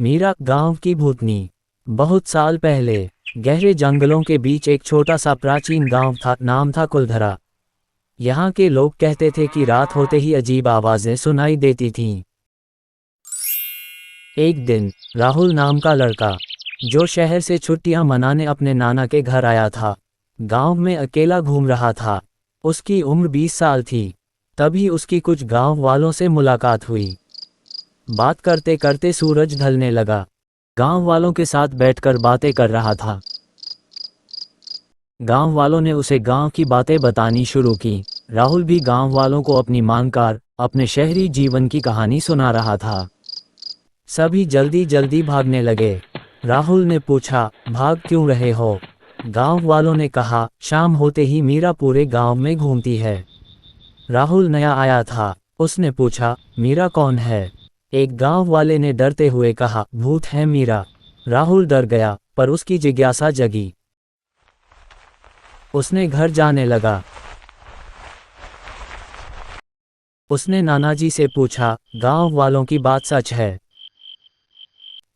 मीरा गांव की भूतनी। बहुत साल पहले गहरे जंगलों के बीच एक छोटा सा प्राचीन गांव था। नाम था कुलधरा। यहाँ के लोग कहते थे कि रात होते ही अजीब आवाजें सुनाई देती थीं। एक दिन राहुल नाम का लड़का, जो शहर से छुट्टियां मनाने अपने नाना के घर आया था, गांव में अकेला घूम रहा था। उसकी उम्र 20 साल थी। तभी उसकी कुछ गांव वालों से मुलाकात हुई। बात करते करते सूरज ढलने लगा। गांव वालों के साथ बैठकर बातें कर रहा था। गांव वालों ने उसे गांव की बातें बतानी शुरू की। राहुल भी गांव वालों को अपनी मांगकार, अपने शहरी जीवन की कहानी सुना रहा था। सभी जल्दी जल्दी भागने लगे। राहुल ने पूछा, भाग क्यों रहे हो? गांव वालों ने कहा, शाम होते ही मीरा पूरे गांव में घूमती है। राहुल नया आया था। उसने पूछा, मीरा कौन है? एक गांव वाले ने डरते हुए कहा, भूत है मीरा। राहुल डर गया, पर उसकी जिज्ञासा जगी। उसने घर जाने लगा। उसने नानाजी से पूछा, गांव वालों की बात सच है?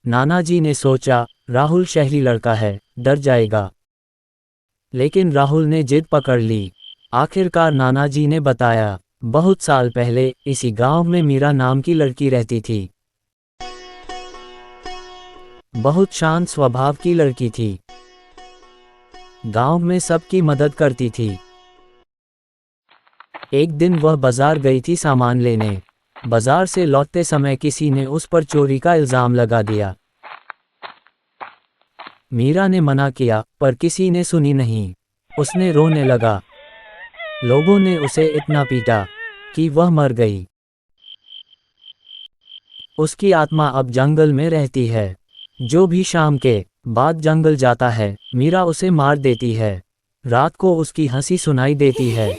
नानाजी ने सोचा, राहुल शहरी लड़का है, डर जाएगा। लेकिन राहुल ने जिद पकड़ ली। आखिरकार नानाजी ने बताया, बहुत साल पहले इसी गांव में मीरा नाम की लड़की रहती थी। बहुत शांत स्वभाव की लड़की थी। गांव में सबकी मदद करती थी। एक दिन वह बाजार गई थी सामान लेने। बाजार से लौटते समय किसी ने उस पर चोरी का इल्जाम लगा दिया। मीरा ने मना किया, पर किसी ने सुनी नहीं। उसने रोने लगा। लोगों ने उसे इतना पीटा कि वह मर गई। उसकी आत्मा अब जंगल में रहती है। जो भी शाम के बाद जंगल जाता है, मीरा उसे मार देती है। रात को उसकी हंसी सुनाई देती है।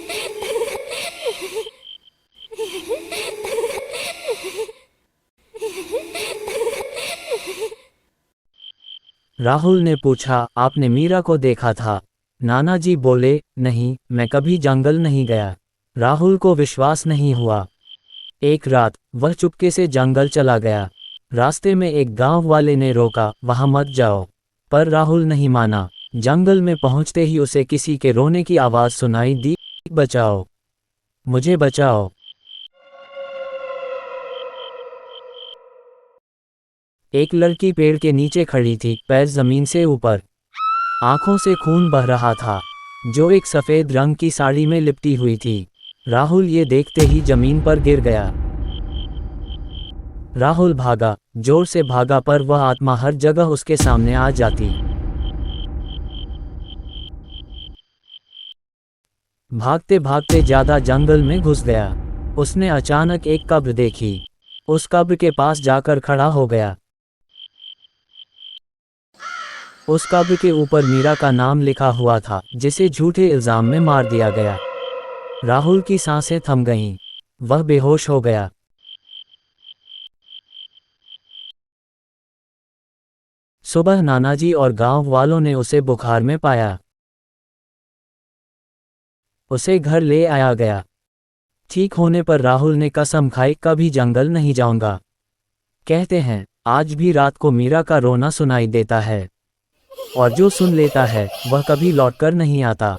राहुल ने पूछा, आपने मीरा को देखा था? नानाजी बोले, नहीं, मैं कभी जंगल नहीं गया। राहुल को विश्वास नहीं हुआ। एक रात वह चुपके से जंगल चला गया। रास्ते में एक गांव वाले ने रोका, वहां मत जाओ। पर राहुल नहीं माना। जंगल में पहुंचते ही उसे किसी के रोने की आवाज सुनाई दी, बचाओ, मुझे बचाओ। एक लड़की पेड़ के नीचे खड़ी थी, पैर जमीन से ऊपर। आंखों से खून बह रहा था, जो एक सफेद रंग की साड़ी में लिपटी हुई थी। राहुल ये देखते ही जमीन पर गिर गया। राहुल भागा, जोर से भागा, पर वह आत्मा हर जगह उसके सामने आ जाती। भागते भागते ज्यादा जंगल में घुस गया। उसने अचानक एक कब्र देखी। उस कब्र के पास जाकर खड़ा हो गया। उस कब्र के ऊपर मीरा का नाम लिखा हुआ था, जिसे झूठे इल्जाम में मार दिया गया। राहुल की सांसें थम गईं। वह बेहोश हो गया। सुबह नानाजी और गांव वालों ने उसे बुखार में पाया। उसे घर ले आया गया। ठीक होने पर राहुल ने कसम खाई, कभी जंगल नहीं जाऊंगा। कहते हैं, आज भी रात को मीरा का रोना सुनाई देता है, और जो सुन लेता है वह कभी लौटकर नहीं आता।